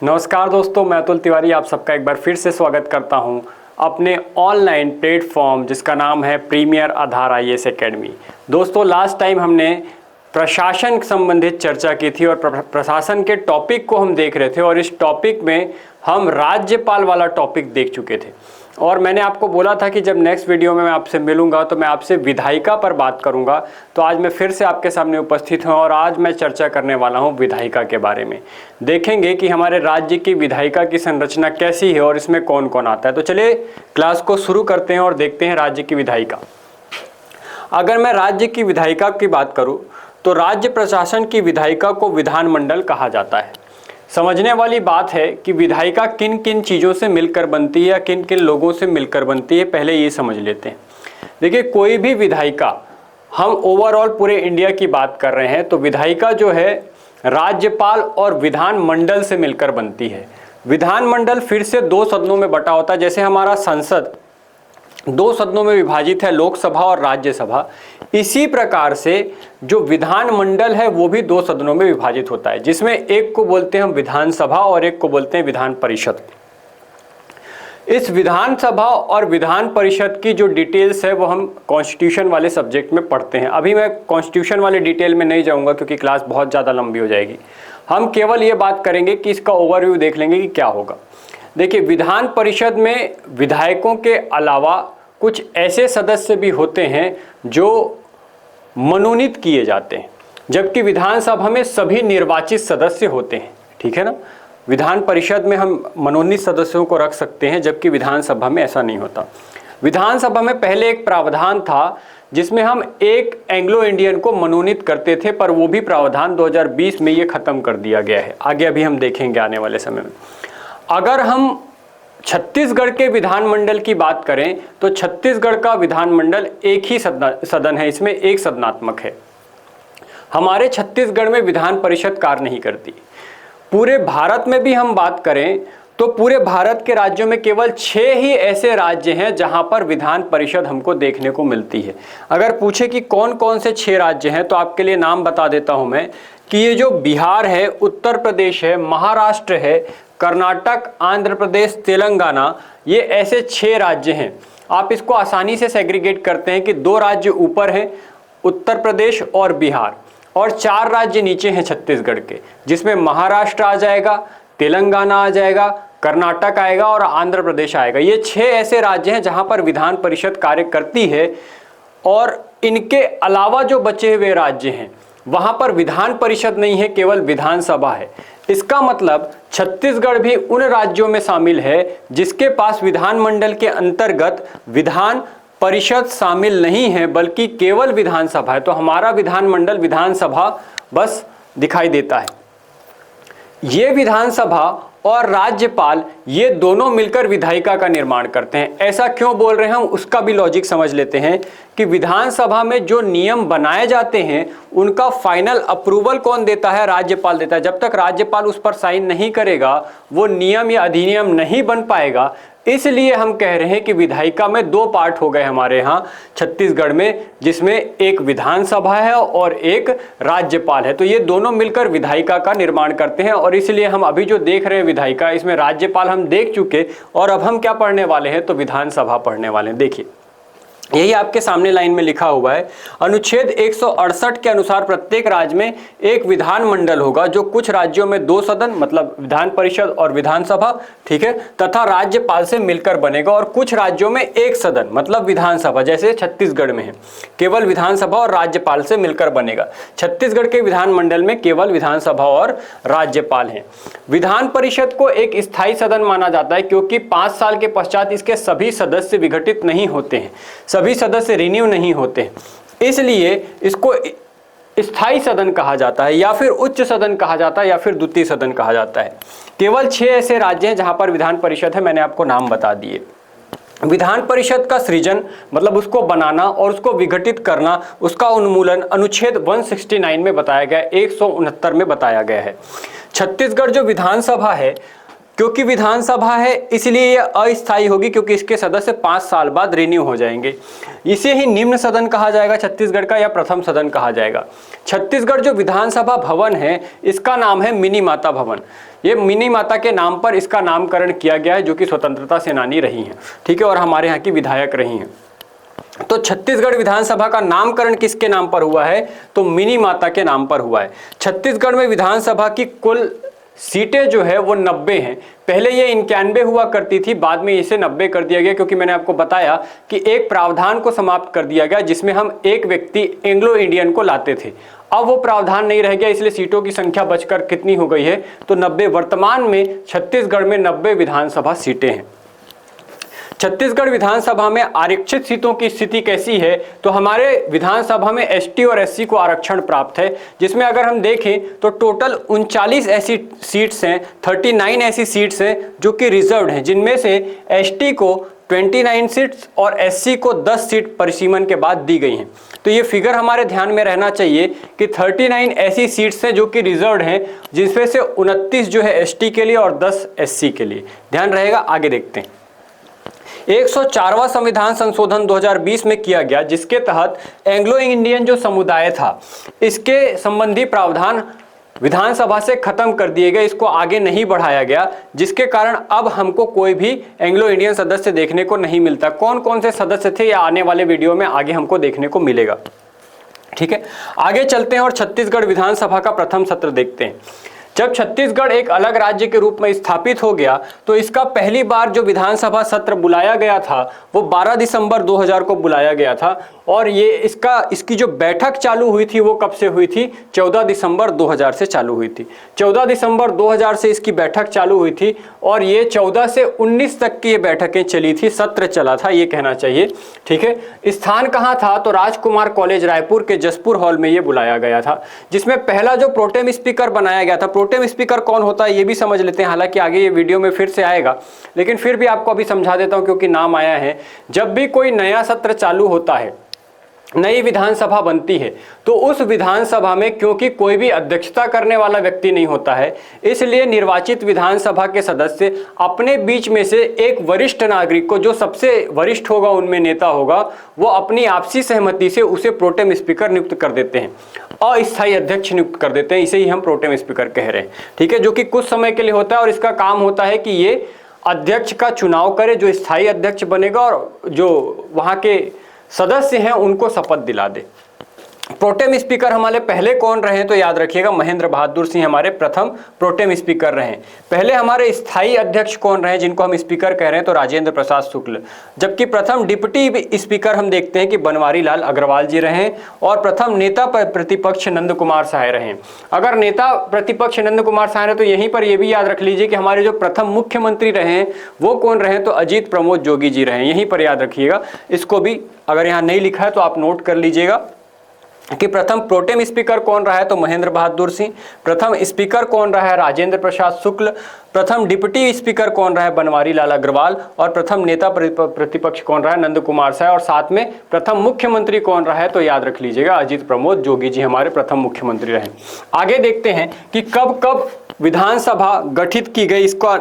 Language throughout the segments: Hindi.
नमस्कार दोस्तों, मैं अतुल तिवारी आप सबका एक बार फिर से स्वागत करता हूं अपने ऑनलाइन प्लेटफॉर्म जिसका नाम है प्रीमियर आधार IAS एकेडमी। दोस्तों, लास्ट टाइम हमने प्रशासन संबंधित चर्चा की थी और प्रशासन के टॉपिक को हम देख रहे थे और इस टॉपिक में हम राज्यपाल वाला टॉपिक देख चुके थे और मैंने आपको बोला था कि जब नेक्स्ट वीडियो में मैं आपसे मिलूंगा तो मैं आपसे विधायिका पर बात करूंगा। तो आज मैं फिर से आपके सामने उपस्थित हूं और आज मैं चर्चा करने वाला हूं विधायिका के बारे में। देखेंगे कि हमारे राज्य की विधायिका की संरचना कैसी है और इसमें कौन कौन आता है। तो चलिए क्लास को शुरू करते हैं और देखते हैं राज्य की विधायिका। अगर मैं राज्य की विधायिका की बात करूँ तो राज्य प्रशासन की विधायिका को विधानमंडल कहा जाता है। समझने वाली बात है कि विधायिका किन किन चीज़ों से मिलकर बनती है या किन किन लोगों से मिलकर बनती है, पहले ये समझ लेते हैं। देखिए, कोई भी विधायिका, हम ओवरऑल पूरे इंडिया की बात कर रहे हैं तो विधायिका जो है राज्यपाल और विधानमंडल से मिलकर बनती है। विधानमंडल फिर से दो सदनों में बटा होता है। जैसे हमारा संसद दो सदनों में विभाजित है, लोकसभा और राज्यसभा, इसी प्रकार से जो विधानमंडल है वो भी दो सदनों में विभाजित होता है, जिसमें एक को बोलते हैं हम विधानसभा और एक को बोलते हैं विधान परिषद। इस विधानसभा और विधान परिषद की जो डिटेल्स है वो हम कॉन्स्टिट्यूशन वाले सब्जेक्ट में पढ़ते हैं। अभी मैं कॉन्स्टिट्यूशन वाले डिटेल में नहीं जाऊंगा क्योंकि क्लास बहुत ज़्यादा लंबी हो जाएगी। हम केवल ये बात करेंगे कि इसका ओवरव्यू देख लेंगे कि क्या होगा। देखिए, विधान परिषद में विधायकों के अलावा कुछ ऐसे सदस्य भी होते हैं जो मनोनीत किए जाते हैं, जबकि विधानसभा में सभी निर्वाचित सदस्य होते हैं। ठीक है ना, विधान परिषद में हम मनोनीत सदस्यों को रख सकते हैं जबकि विधानसभा में ऐसा नहीं होता। विधानसभा में पहले एक प्रावधान था जिसमें हम एक एंग्लो इंडियन को मनोनीत करते थे, पर वो भी प्रावधान 2020 में ये खत्म कर दिया गया है। आगे अभी हम देखेंगे आने वाले समय में। अगर हम छत्तीसगढ़ के विधानमंडल की बात करें तो छत्तीसगढ़ का विधानमंडल एक ही सदन है, इसमें एक सदनात्मक है। हमारे छत्तीसगढ़ में विधान परिषद कार्य नहीं करती। पूरे भारत में भी हम बात करें तो पूरे भारत के राज्यों में केवल 6 ही ऐसे राज्य हैं जहां पर विधान परिषद हमको देखने को मिलती है। अगर पूछे कि कौन कौन से 6 राज्य हैं तो आपके लिए नाम बता देता हूं मैं कि ये जो बिहार है, उत्तर प्रदेश है, महाराष्ट्र है, कर्नाटक, आंध्र प्रदेश, तेलंगाना, ये ऐसे 6 राज्य हैं। आप इसको आसानी से सेग्रीगेट करते हैं कि 2 राज्य ऊपर हैं, उत्तर प्रदेश और बिहार, और 4 राज्य नीचे हैं छत्तीसगढ़ के, जिसमें महाराष्ट्र आ जाएगा, तेलंगाना आ जाएगा, कर्नाटक आएगा और आंध्र प्रदेश आएगा। ये 6 ऐसे राज्य हैं जहां पर विधान परिषद कार्य करती है और इनके अलावा जो बचे हुए राज्य हैं वहां पर विधान परिषद नहीं है, केवल विधानसभा है। इसका मतलब छत्तीसगढ़ भी उन राज्यों में शामिल है जिसके पास विधानमंडल के अंतर्गत विधान परिषद शामिल नहीं है बल्कि केवल विधानसभा है। तो हमारा विधानमंडल विधानसभा बस दिखाई देता है। ये विधानसभा और राज्यपाल ये दोनों मिलकर विधायिका का निर्माण करते हैं। ऐसा क्यों बोल रहे हैं हम, उसका भी लॉजिक समझ लेते हैं कि विधानसभा में जो नियम बनाए जाते हैं उनका फाइनल अप्रूवल कौन देता है, राज्यपाल देता है। जब तक राज्यपाल उस पर साइन नहीं करेगा वो नियम या अधिनियम नहीं बन पाएगा। इसलिए हम कह रहे हैं कि विधायिका में 2 पार्ट हो गए हमारे यहाँ छत्तीसगढ़ में, जिसमें एक विधानसभा है और एक राज्यपाल है। तो ये दोनों मिलकर विधायिका का निर्माण करते हैं और इसलिए हम अभी जो देख रहे हैं विधायिका, इसमें राज्यपाल हम देख चुके और अब हम क्या पढ़ने वाले हैं तो विधानसभा पढ़ने वाले हैं। देखिए, यही आपके सामने लाइन में लिखा हुआ है, अनुच्छेद 168 के अनुसार प्रत्येक राज्य में एक विधानमंडल होगा जो कुछ राज्यों में 2 सदन मतलब विधान परिषद और विधानसभा, ठीक है, तथा राज्यपाल से मिलकर बनेगा, और कुछ राज्यों में 1 सदन मतलब विधानसभा, जैसे छत्तीसगढ़ में है केवल विधानसभा और राज्यपाल से मिलकर बनेगा। छत्तीसगढ़ के विधानमंडल में केवल विधानसभा और राज्यपाल हैं। विधान परिषद को एक स्थायी सदन माना जाता है क्योंकि 5 साल के पश्चात इसके सभी सदस्य विघटित नहीं होते हैं, सभी सदस्य रिन्यू नहीं होते, इसलिए इसको स्थायी सदन कहा जाता है या फिर उच्च सदन कहा जाता है या फिर द्वितीय सदन कहा जाता है। केवल 6 ऐसे राज्य हैं जहां पर विधान परिषद है, मैंने आपको नाम बता दिए। विधान परिषद का सृजन मतलब उसको बनाना और उसको विघटित करना, उसका उन्मूलन अनुच्छेद 169 में बताया गया, 169 में बताया गया है। छत्तीसगढ़ जो विधानसभा है क्योंकि विधानसभा है इसलिए ये अस्थायी होगी, क्योंकि इसके सदस्य 5 साल बाद रिन्यू हो जाएंगे। इसे ही निम्न सदन कहा जाएगा छत्तीसगढ़ का, या प्रथम सदन कहा जाएगा। छत्तीसगढ़ जो विधानसभा भवन है इसका नाम है मिनी माता भवन। ये मिनी माता के नाम पर इसका नामकरण किया गया है, जो कि स्वतंत्रता सेनानी रही हैं, ठीक है, और हमारे यहाँ की विधायक रही हैं। तो छत्तीसगढ़ विधानसभा का नामकरण किसके नाम पर हुआ है? तो मिनी माता के नाम पर हुआ है। छत्तीसगढ़ में विधानसभा की कुल सीटें जो है वो 90 हैं। पहले ये 91 हुआ करती थी, बाद में इसे 90 कर दिया गया, क्योंकि मैंने आपको बताया कि एक प्रावधान को समाप्त कर दिया गया जिसमें हम एक व्यक्ति एंग्लो इंडियन को लाते थे। अब वो प्रावधान नहीं रह गया, इसलिए सीटों की संख्या बचकर कितनी हो गई है? तो 90। वर्तमान में छत्तीसगढ़ में 90 विधानसभा सीटें हैं। छत्तीसगढ़ विधानसभा में आरक्षित सीटों की स्थिति कैसी है? तो हमारे विधानसभा में एसटी और एससी को आरक्षण प्राप्त है, जिसमें अगर हम देखें तो टोटल 39 ऐसी सीट्स हैं, 39 ऐसी सीट्स हैं जो कि रिजर्व्ड हैं, जिनमें से एसटी को 29 सीट्स और एससी को 10 सीट परिसीमन के बाद दी गई हैं। तो ये फिगर हमारे ध्यान में रहना चाहिए कि 39 ऐसी सीट्स हैं जो कि रिजर्व्ड हैं, जिसमें से 29 जो है एसटी के लिए और 10 एससी के लिए। ध्यान रहेगा। आगे देखते हैं। 104वां संविधान संशोधन 2020 में किया गया, जिसके तहत एंग्लो इंडियन जो समुदाय था इसके संबंधी प्रावधान विधानसभा से खत्म कर दिए गए, इसको आगे नहीं बढ़ाया गया, जिसके कारण अब हमको कोई भी एंग्लो इंडियन सदस्य देखने को नहीं मिलता। कौन कौन से सदस्य थे या आने वाले वीडियो में आगे हमको देखने को मिलेगा। ठीक है, आगे चलते हैं और छत्तीसगढ़ विधानसभा का प्रथम सत्र देखते हैं। जब छत्तीसगढ़ एक अलग राज्य के रूप में स्थापित हो गया तो इसका पहली बार जो विधानसभा सत्र बुलाया गया था वो 12 दिसंबर 2000 को बुलाया गया था, और ये इसकी जो बैठक चालू हुई थी वो कब से हुई थी? 14 दिसंबर 2000 से चालू हुई थी। 14 दिसंबर 2000 से इसकी बैठक चालू हुई थी और ये 14 से 19 तक की ये बैठकें चली थी, सत्र चला था, ये कहना चाहिए। ठीक है, स्थान कहाँ था? तो राजकुमार कॉलेज रायपुर के जसपुर हॉल में ये बुलाया गया था, जिसमें पहला जो प्रोटेम स्पीकर बनाया गया था। प्रोटेम स्पीकर कौन होता है ये भी समझ लेते हैं, हालांकि आगे ये वीडियो में फिर से आएगा, लेकिन फिर भी आपको अभी समझा देता हूं क्योंकि नाम आया है। जब भी कोई नया सत्र चालू होता है, नई विधानसभा बनती है, तो उस विधानसभा में क्योंकि कोई भी अध्यक्षता करने वाला व्यक्ति नहीं होता है, इसलिए निर्वाचित विधानसभा के सदस्य अपने बीच में से एक वरिष्ठ नागरिक को, जो सबसे वरिष्ठ होगा उनमें नेता होगा, वो अपनी आपसी सहमति से उसे प्रोटेम स्पीकर नियुक्त कर देते हैं, अस्थायी अध्यक्ष नियुक्त कर देते हैं। इसे ही हम प्रोटेम स्पीकर कह रहे हैं। ठीक है, जो कि कुछ समय के लिए होता है और इसका काम होता है कि ये अध्यक्ष का चुनाव करे, जो स्थायी अध्यक्ष बनेगा, और जो वहाँ के सदस्य हैं उनको शपथ दिला दे। प्रोटेम स्पीकर हमारे पहले कौन रहे? तो याद रखिएगा, महेंद्र बहादुर सिंह हमारे प्रथम प्रोटेम स्पीकर रहे। पहले हमारे स्थायी अध्यक्ष कौन रहे जिनको हम स्पीकर कह रहे हैं? तो राजेंद्र प्रसाद शुक्ल। जबकि प्रथम डिप्टी स्पीकर हम देखते हैं कि बनवारी लाल अग्रवाल जी रहे, और प्रथम नेता प्रतिपक्ष नंद कुमार सहाय रहे। अगर नेता प्रतिपक्ष नंद कुमार सहाय रहे तो यहीं पर यह भी याद रख लीजिए कि हमारे जो प्रथम मुख्यमंत्री रहे वो कौन रहे? तो अजीत प्रमोद जोगी जी रहे। यहीं पर याद रखिएगा, इसको भी अगर यहाँ नहीं लिखा है तो आप नोट कर लीजिएगा कि प्रथम प्रोटेम स्पीकर कौन रहा है? तो महेंद्र बहादुर सिंह। प्रथम स्पीकर कौन रहा है? राजेंद्र प्रसाद शुक्ल। प्रथम डिप्टी स्पीकर कौन रहा है? बनवारी लाल अग्रवाल। और प्रथम नेता प्रतिपक्ष कौन रहा है? नंद कुमार साय। और साथ में प्रथम मुख्यमंत्री कौन रहा है? तो याद रख लीजिएगा, अजीत प्रमोद जोगी जी हमारे प्रथम मुख्यमंत्री रहे। आगे देखते हैं कि कब कब विधानसभा गठित की गई, इसका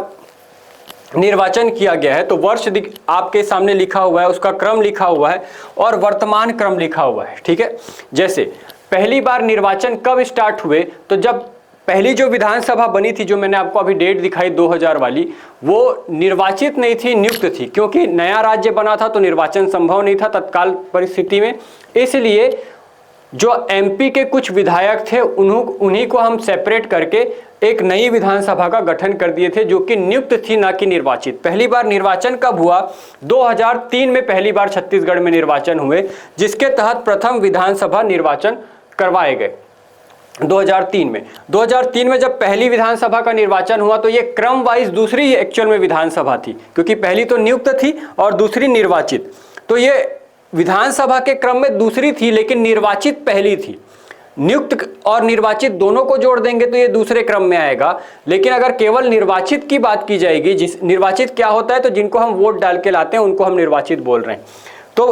निर्वाचन किया गया है। तो वर्ष आपके सामने लिखा हुआ है, उसका क्रम लिखा हुआ है और वर्तमान क्रम लिखा हुआ है। ठीक है, जैसे पहली बार निर्वाचन कब स्टार्ट हुए? तो जब पहली जो विधानसभा बनी थी, जो मैंने आपको अभी डेट दिखाई 2000 वाली, वो निर्वाचित नहीं थी, नियुक्त थी, क्योंकि नया राज्य बना था तो निर्वाचन संभव नहीं था तत्काल परिस्थिति में। इसलिए जो एमपी के कुछ विधायक थे उन्हीं को हम सेपरेट करके एक नई विधानसभा का गठन कर दिए थे, जो कि नियुक्त थी, ना कि निर्वाचित। पहली बार निर्वाचन कब हुआ? 2003 में पहली बार छत्तीसगढ़ में निर्वाचन हुए, जिसके तहत प्रथम विधानसभा निर्वाचन करवाए गए 2003 में। 2003 में जब पहली विधानसभा का निर्वाचन हुआ तो ये क्रम वाइज दूसरी एक्चुअल में विधानसभा थी, क्योंकि पहली तो नियुक्त थी और दूसरी निर्वाचित। तो ये विधानसभा के क्रम में दूसरी थी, लेकिन निर्वाचित पहली थी। नियुक्त और निर्वाचित दोनों को जोड़ देंगे तो ये दूसरे क्रम में आएगा। लेकिन अगर केवल निर्वाचित की बात की जाएगी, निर्वाचित क्या होता है? तो जिनको हम वोट डाल के लाते हैं उनको हम निर्वाचित बोल रहे हैं। तो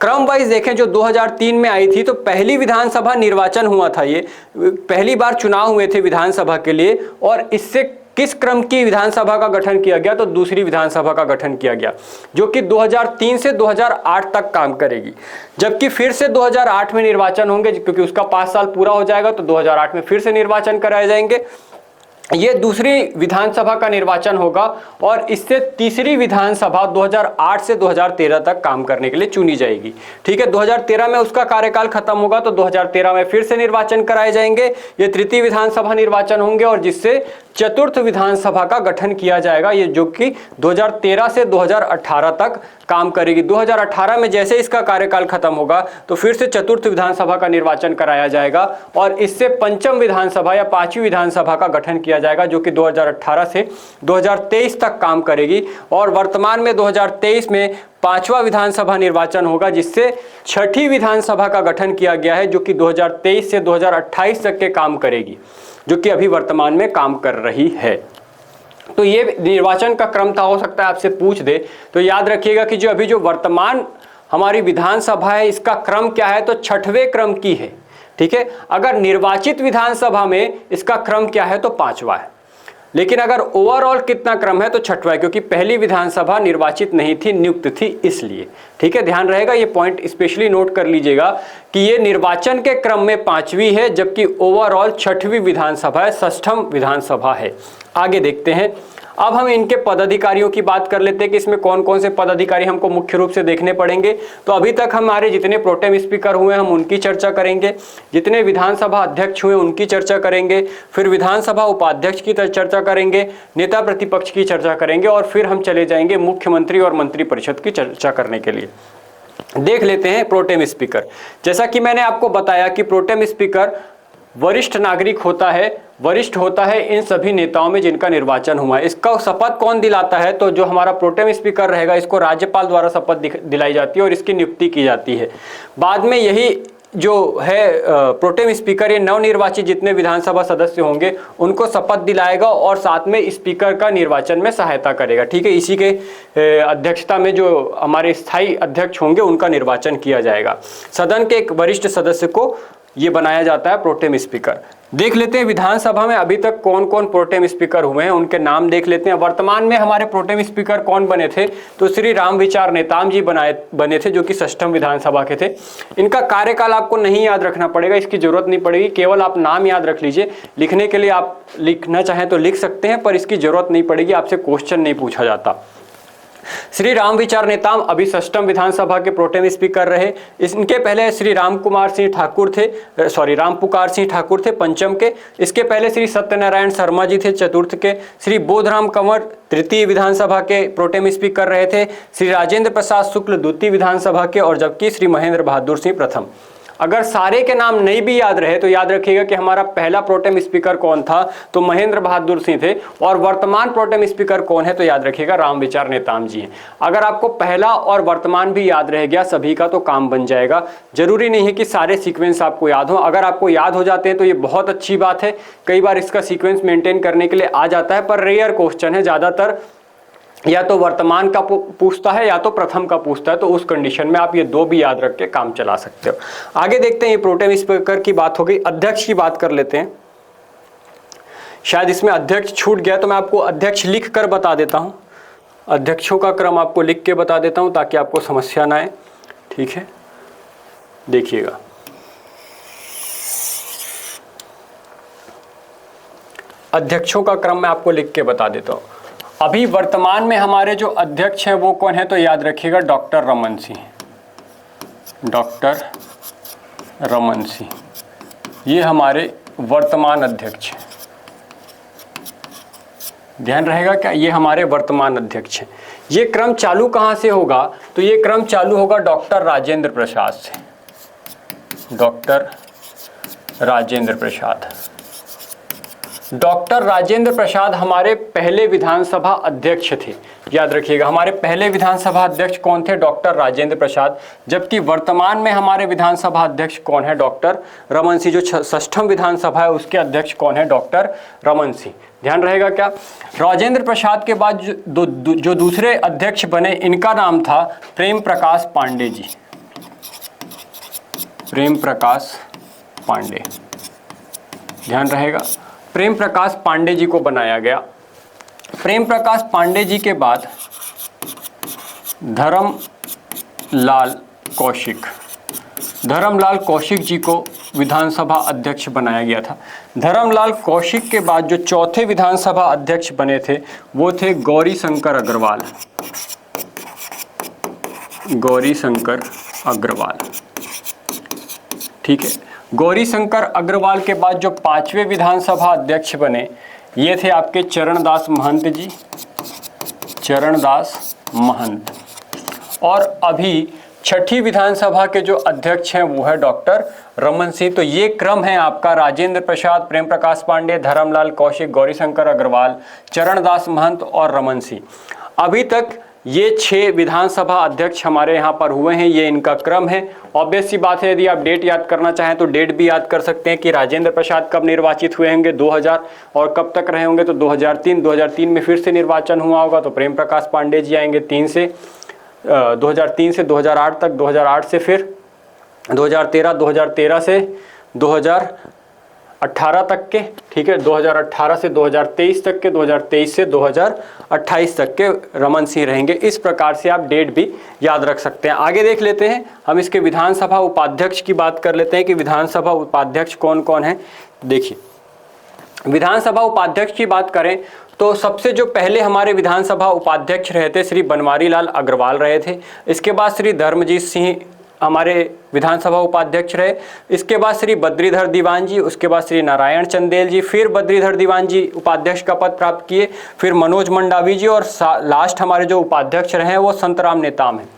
क्रम वाइज देखें, जो 2003 में आई थी तो पहली विधानसभा निर्वाचन हुआ था, ये पहली बार चुनाव हुए थे विधानसभा के लिए, और इससे किस क्रम की विधानसभा का गठन किया गया? तो दूसरी विधानसभा का गठन किया गया, जो कि 2003 से 2008 तक काम करेगी। जबकि फिर से 2008 में निर्वाचन होंगे, क्योंकि उसका 5 साल पूरा हो जाएगा, तो 2008 में फिर से निर्वाचन कराए जाएंगे। ये दूसरी विधानसभा का निर्वाचन होगा और इससे तीसरी विधानसभा 2008 से 2013 तक काम करने के लिए चुनी जाएगी। ठीक है, 2013 में उसका कार्यकाल खत्म होगा, तो 2013 में फिर से निर्वाचन कराए जाएंगे। ये तृतीय विधानसभा निर्वाचन होंगे और जिससे चतुर्थ विधानसभा का गठन किया जाएगा, ये जो कि 2013 से 2018 तक काम करेगी। 2018 में जैसे इसका कार्यकाल खत्म होगा तो फिर से चतुर्थ विधानसभा का निर्वाचन कराया जाएगा और इससे पंचम विधानसभा या पांचवी विधानसभा का गठन किया जाएगा, जो कि 2018 से 2023 तक काम करेगी। और वर्तमान में 2023 में पांचवा विधानसभा निर्वाचन होगा, जिससे छठी विधानसभा का गठन किया गया है, जो कि 2023 से 2028 तक के काम करेगी, जो कि अभी वर्तमान में काम कर रही है। तो ये निर्वाचन का क्रम था, हो सकता है आपसे पूछ दे, तो याद रखिएगा कि जो अभी जो वर्तमान हमारी विधानसभा है, इसका क्रम क्या है? तो छठवें क्रम की है। ठीक है, अगर निर्वाचित विधानसभा में इसका क्रम क्या है? तो पांचवा है। लेकिन अगर ओवरऑल कितना क्रम है? तो छठवा है, क्योंकि पहली विधानसभा निर्वाचित नहीं थी, नियुक्त थी, इसलिए। ठीक है, ध्यान रहेगा, ये पॉइंट स्पेशली नोट कर लीजिएगा कि ये निर्वाचन के क्रम में पांचवी है, जबकि ओवरऑल छठवीं विधानसभा है, षष्ठम विधानसभा है। आगे देखते हैं। अब हम इनके पदाधिकारियों की बात कर लेते हैं कि इसमें कौन कौन से पदाधिकारी हमको मुख्य रूप से देखने पड़ेंगे। तो अभी तक हमारे जितने प्रोटेम स्पीकर हुए हम उनकी चर्चा करेंगे, जितने विधानसभा अध्यक्ष हुए उनकी चर्चा करेंगे, फिर विधानसभा उपाध्यक्ष की चर्चा करेंगे, नेता प्रतिपक्ष की चर्चा करेंगे और फिर हम चले जाएंगे मुख्यमंत्री और मंत्रिपरिषद की चर्चा करने के लिए। देख लेते हैं प्रोटेम स्पीकर। जैसा कि मैंने आपको बताया कि प्रोटेम स्पीकर वरिष्ठ नागरिक होता है, वरिष्ठ होता है इन सभी नेताओं में जिनका निर्वाचन हुआ है। इसका शपथ कौन दिलाता है? तो जो हमारा प्रोटेम स्पीकर रहेगा, इसको राज्यपाल द्वारा शपथ दिलाई जाती है और इसकी नियुक्ति की जाती है। बाद में यही जो है प्रोटेम स्पीकर, ये नवनिर्वाचित जितने विधानसभा सदस्य होंगे उनको शपथ दिलाएगा और साथ में स्पीकर का निर्वाचन में सहायता करेगा। ठीक है, इसी के अध्यक्षता में जो हमारे स्थायी अध्यक्ष होंगे उनका निर्वाचन किया जाएगा। सदन के एक वरिष्ठ सदस्य को ये बनाया जाता है प्रोटेम स्पीकर। देख लेते हैं विधानसभा में अभी तक कौन कौन प्रोटेम स्पीकर हुए हैं, उनके नाम देख लेते हैं। वर्तमान में हमारे प्रोटेम स्पीकर कौन बने थे? तो श्री रामविचार नेताम जी बने थे, जो कि षष्ठम विधानसभा के थे। इनका कार्यकाल आपको नहीं याद रखना पड़ेगा, इसकी जरूरत नहीं पड़ेगी, केवल आप नाम याद रख लीजिए। लिखने के लिए आप लिखना चाहें तो लिख सकते हैं, पर इसकी जरूरत नहीं पड़ेगी, आपसे क्वेश्चन नहीं पूछा जाता। श्री रामविचार नेताम अभी षष्ठम विधानसभा के प्रोटेम स्पीकर रहे। इनके पहले श्री रामपुकार सिंह ठाकुर थे पंचम के। इसके पहले श्री सत्यनारायण शर्मा जी थे चतुर्थ के। श्री बोधराम कंवर तृतीय विधानसभा के प्रोटेम स्पीकर रहे थे। श्री राजेंद्र प्रसाद शुक्ल द्वितीय विधानसभा के, और जबकि श्री महेंद्र बहादुर सिंह प्रथम। अगर सारे के नाम नहीं भी याद रहे तो याद रखिएगा कि हमारा पहला प्रोटेम स्पीकर कौन था? तो महेंद्र बहादुर सिंह थे। और वर्तमान प्रोटेम स्पीकर कौन है? तो याद रखिएगा रामविचार नेताम जी हैं। अगर आपको पहला और वर्तमान भी याद रह गया सभी का तो काम बन जाएगा। जरूरी नहीं है कि सारे सीक्वेंस आपको याद हो। अगर आपको याद हो जाते हैं तो ये बहुत अच्छी बात है। कई बार इसका सीक्वेंस मेंटेन करने के लिए आ जाता है, पर रेयर क्वेश्चन है। ज़्यादातर या तो वर्तमान का पूछता है या तो प्रथम का पूछता है, तो उस कंडीशन में आप ये दो भी याद रख के काम चला सकते हो। आगे देखते हैं, ये प्रोटेम स्पीकर की बात हो गई। अध्यक्ष की बात कर लेते हैं। शायद इसमें अध्यक्ष छूट गया, तो मैं आपको अध्यक्ष लिख कर बता देता हूं। अध्यक्षों का क्रम आपको लिख के बता देता हूं ताकि आपको समस्या ना आए। ठीक है, देखिएगा। अध्यक्षों का क्रम मैं आपको लिख के बता देता हूं। अभी वर्तमान में हमारे जो अध्यक्ष हैं वो कौन है? तो याद रखिएगा डॉक्टर रमन सिंह। डॉक्टर रमन सिंह ये हमारे वर्तमान अध्यक्ष हैं। ध्यान रहेगा क्या? ये हमारे वर्तमान अध्यक्ष हैं। ये क्रम चालू कहाँ से होगा? तो ये क्रम चालू होगा डॉक्टर राजेंद्र प्रसाद से। डॉक्टर राजेंद्र प्रसाद। डॉक्टर राजेंद्र प्रसाद हमारे पहले विधानसभा अध्यक्ष थे। याद रखिएगा, हमारे पहले विधानसभा अध्यक्ष कौन थे? डॉक्टर राजेंद्र प्रसाद। जबकि वर्तमान में हमारे विधानसभा अध्यक्ष कौन है? डॉक्टर रमन सिंह। जो षष्ठम विधानसभा है उसके अध्यक्ष कौन है? डॉक्टर रमन सिंह। ध्यान रहेगा क्या? राजेंद्र प्रसाद के बाद जो दूसरे अध्यक्ष बने, इनका नाम था प्रेम प्रकाश पांडे जी। प्रेम प्रकाश पांडे। ध्यान रहेगा, प्रेम प्रकाश पांडे जी को बनाया गया। प्रेम प्रकाश पांडे जी के बाद धर्मलाल कौशिक जी को विधानसभा अध्यक्ष बनाया गया था। धर्मलाल कौशिक के बाद जो चौथे विधानसभा अध्यक्ष बने थे वो थे गौरीशंकर अग्रवाल। ठीक है, गौरीशंकर अग्रवाल के बाद जो पांचवें विधानसभा अध्यक्ष बने ये थे आपके चरणदास महंत। और अभी छठी विधानसभा के जो अध्यक्ष हैं वो है डॉक्टर रमन सिंह। तो ये क्रम है आपका: राजेंद्र प्रसाद, प्रेम प्रकाश पांडे, धर्मलाल कौशिक, गौरीशंकर अग्रवाल, चरणदास महंत और रमन सिंह। अभी तक ये 6 विधानसभा अध्यक्ष हमारे यहाँ पर हुए हैं, ये इनका क्रम है। ऑब्वियस सी बात है, यदि आप डेट याद करना चाहें तो डेट भी याद कर सकते हैं कि राजेंद्र प्रसाद कब निर्वाचित हुए होंगे 2000, और कब तक रहे होंगे तो 2003 में फिर से निर्वाचन हुआ होगा तो प्रेम प्रकाश पांडे जी आएंगे 2003 से 2008 तक, 2008 से फिर 2013 से 2018 तक के, ठीक है, 2018 से 2023 तक के, 2023 से 2028 तक के रमन सिंह रहेंगे। इस प्रकार से आप डेट भी याद रख सकते हैं। आगे देख लेते हैं, हम इसके विधानसभा उपाध्यक्ष की बात कर लेते हैं कि विधानसभा उपाध्यक्ष कौन कौन है। देखिए, विधानसभा उपाध्यक्ष की बात करें तो सबसे जो पहले हमारे विधानसभा उपाध्यक्ष रहे थे श्री बनवारी लाल अग्रवाल रहे थे। इसके बाद श्री धर्मजीत सिंह हमारे विधानसभा उपाध्यक्ष रहे। इसके बाद श्री बद्रीधर दीवान जी, उसके बाद श्री नारायण चंदेल जी, फिर बद्रीधर दीवान जी उपाध्यक्ष का पद प्राप्त किए, फिर मनोज मंडावी जी, और लास्ट हमारे जो उपाध्यक्ष रहे हैं वो संतराम नेताम हैं।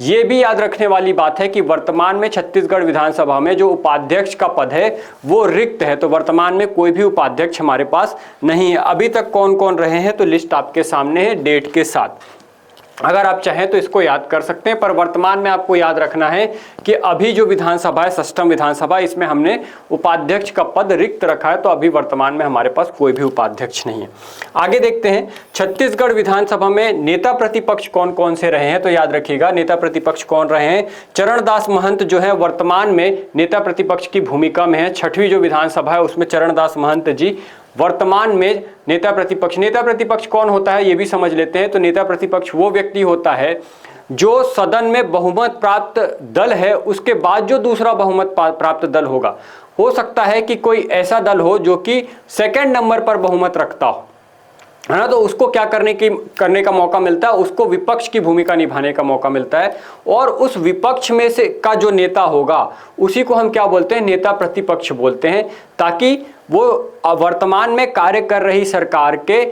ये भी याद रखने वाली बात है कि वर्तमान में छत्तीसगढ़ विधानसभा में जो उपाध्यक्ष का पद है वो रिक्त है, तो वर्तमान में कोई भी उपाध्यक्ष हमारे पास नहीं है। अभी तक कौन कौन रहे हैं तो लिस्ट आपके सामने है डेट के साथ। अगर आप चाहें तो इसको याद कर सकते हैं, पर वर्तमान में आपको याद रखना है कि अभी जो विधानसभा है षष्ठम विधानसभा, इसमें हमने उपाध्यक्ष का पद रिक्त रखा है, तो अभी वर्तमान में हमारे पास कोई भी उपाध्यक्ष नहीं है। आगे देखते हैं, छत्तीसगढ़ विधानसभा में नेता प्रतिपक्ष कौन कौन से रहे हैं, तो याद रखिएगा नेता प्रतिपक्ष कौन रहे हैं। चरणदास महंत जो है वर्तमान में नेता प्रतिपक्ष की भूमिका में है। छठवीं जो विधानसभा है उसमें चरणदास महंत जी वर्तमान में नेता प्रतिपक्ष कौन होता है ये भी समझ लेते हैं। तो नेता प्रतिपक्ष वो व्यक्ति होता है जो सदन में बहुमत प्राप्त दल है उसके बाद जो दूसरा बहुमत प्राप्त दल होगा। हो सकता है कि कोई ऐसा दल हो जो कि सेकंड नंबर पर बहुमत रखता हो, है ना, तो उसको क्या करने का मौका मिलता है, उसको विपक्ष की भूमिका निभाने का मौका मिलता है। और उस विपक्ष में से का जो नेता होगा उसी को हम क्या बोलते हैं, नेता प्रतिपक्ष बोलते हैं, ताकि वो वर्तमान में कार्य कर रही सरकार के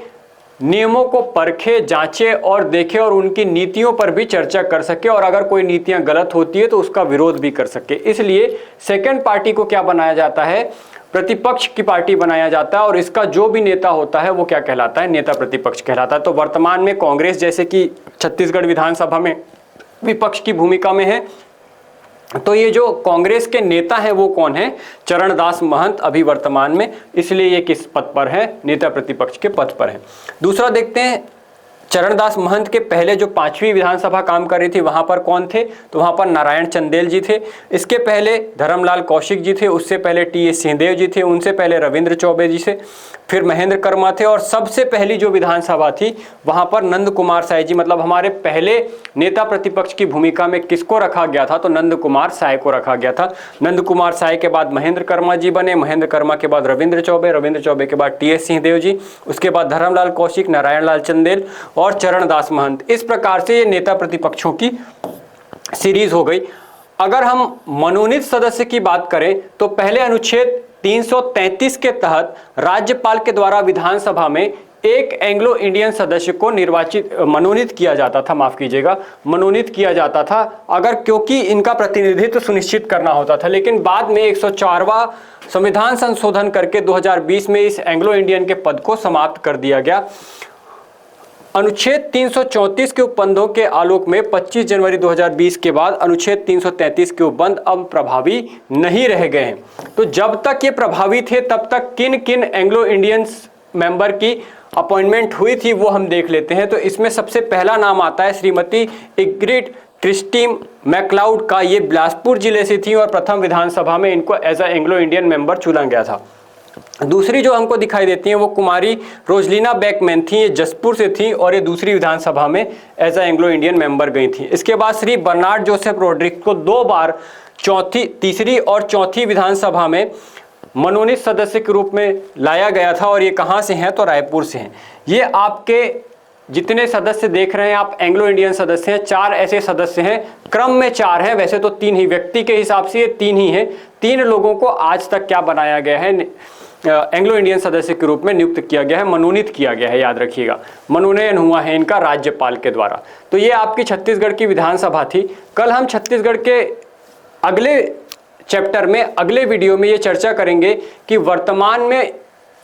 नियमों को परखे, जांचे और देखे और उनकी नीतियों पर भी चर्चा कर सके, और अगर कोई नीतियां गलत होती है तो उसका विरोध भी कर सके। इसलिए सेकंड पार्टी को क्या बनाया जाता है, प्रतिपक्ष की पार्टी बनाया जाता है, और इसका जो भी नेता होता है वो क्या कहलाता है, नेता प्रतिपक्ष कहलाता है। तो वर्तमान में कांग्रेस जैसे कि छत्तीसगढ़ विधानसभा में विपक्ष की भूमिका में है, तो ये जो कांग्रेस के नेता हैं वो कौन है, चरणदास महंत अभी वर्तमान में, इसलिए ये किस पद पर है, नेता प्रतिपक्ष के पद पर है। दूसरा देखते हैं, चरणदास महंत के पहले जो 5वीं विधानसभा काम कर रही थी वहां पर कौन थे, तो वहां पर नारायण चंदेल जी थे। इसके पहले धर्मलाल कौशिक जी थे, उससे पहले टी.एस. सिंहदेव जी थे, उनसे पहले रविंद्र चौबे जी से, फिर महेंद्र कर्मा थे, और सबसे पहली जो विधानसभा थी वहां पर नंद कुमार साय जी, मतलब हमारे पहले नेता प्रतिपक्ष की भूमिका में किसको रखा गया था, तो नंद कुमार साय को रखा गया था। नंद कुमार साय के बाद महेंद्र कर्मा जी बने, महेंद्र कर्मा के बाद रविंद्र चौबे के बाद टी.एस. सिंहदेव जी, उसके बाद धर्मलाल कौशिक, नारायण लाल चंदेल और चरणदास महंत। इस प्रकार से ये नेता प्रतिपक्षों की सीरीज हो गई। अगर हम मनोनीत सदस्य की बात करें तो पहले अनुच्छेद 333 के तहत राज्यपाल के द्वारा विधानसभा में एक एंग्लो इंडियन सदस्य को मनोनीत किया जाता था, मनोनीत किया जाता था, अगर क्योंकि इनका प्रतिनिधित्व सुनिश्चित करना होता था। लेकिन बाद में 104वां संविधान संशोधन करके 2020 में इस एंग्लो इंडियन के पद को समाप्त कर दिया गया। अनुच्छेद 334 के उपबंधों के आलोक में 25 जनवरी 2020 के बाद अनुच्छेद 333 के उपबंध अब प्रभावी नहीं रह गए हैं। तो जब तक ये प्रभावी थे तब तक किन किन एंग्लो इंडियंस मेंबर की अपॉइंटमेंट हुई थी वो हम देख लेते हैं। तो इसमें सबसे पहला नाम आता है श्रीमती इग्रिड क्रिस्टी मैकलाउड का। ये बिलासपुर जिले से थी और प्रथम विधानसभा में इनको as a Anglo Indian member चुना गया था। दूसरी जो हमको दिखाई देती हैं वो कुमारी रोजलिना बेकमैन थी, ये जसपुर से थी और ये दूसरी विधानसभा में as a Anglo Indian member गई थी। इसके बाद श्री बर्नार्ड जोसेफ रोड्रिक्स को 2 बार तीसरी और चौथी विधानसभा में मनोनीत सदस्य के रूप में लाया गया था और ये कहाँ से हैं तो रायपुर से हैं। ये आपके जितने सदस्य देख रहे हैं आप एंग्लो इंडियन सदस्य हैं, 4 ऐसे सदस्य हैं, क्रम में 4 हैं, वैसे तो 3 ही, व्यक्ति के हिसाब से ये 3 ही हैं। 3 लोगों को आज तक क्या बनाया गया है, एंग्लो इंडियन सदस्य के रूप में नियुक्त किया गया है, मनोनीत किया गया है, याद रखिएगा, मनोनयन हुआ है इनका राज्यपाल के द्वारा। तो ये आपकी छत्तीसगढ़ की विधानसभा थी। कल हम छत्तीसगढ़ के अगले चैप्टर में, अगले वीडियो में ये चर्चा करेंगे कि वर्तमान में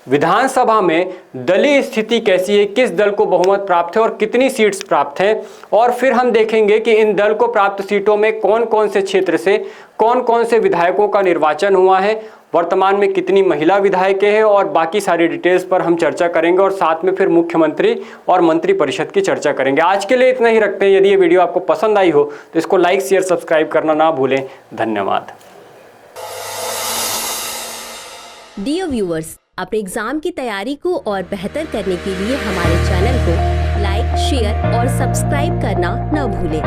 विधानसभा में दलीय स्थिति कैसी है, किस दल को बहुमत प्राप्त है और कितनी सीट्स प्राप्त हैं, और फिर हम देखेंगे कि इन दल को प्राप्त सीटों में कौन कौन से क्षेत्र से कौन कौन से विधायकों का निर्वाचन हुआ है, वर्तमान में कितनी महिला विधायक हैं, और बाकी सारी डिटेल्स पर हम चर्चा करेंगे और साथ में फिर मुख्यमंत्री और मंत्री परिषद की चर्चा करेंगे। आज के लिए इतना ही रखते हैं। यदि ये वीडियो आपको पसंद आई हो तो इसको लाइक शेयर सब्सक्राइब करना ना भूलें। धन्यवाद। डियर व्यूअर्स, अपने एग्जाम की तैयारी को और बेहतर करने के लिए हमारे चैनल को लाइक, शेयर और सब्सक्राइब करना न भूलें।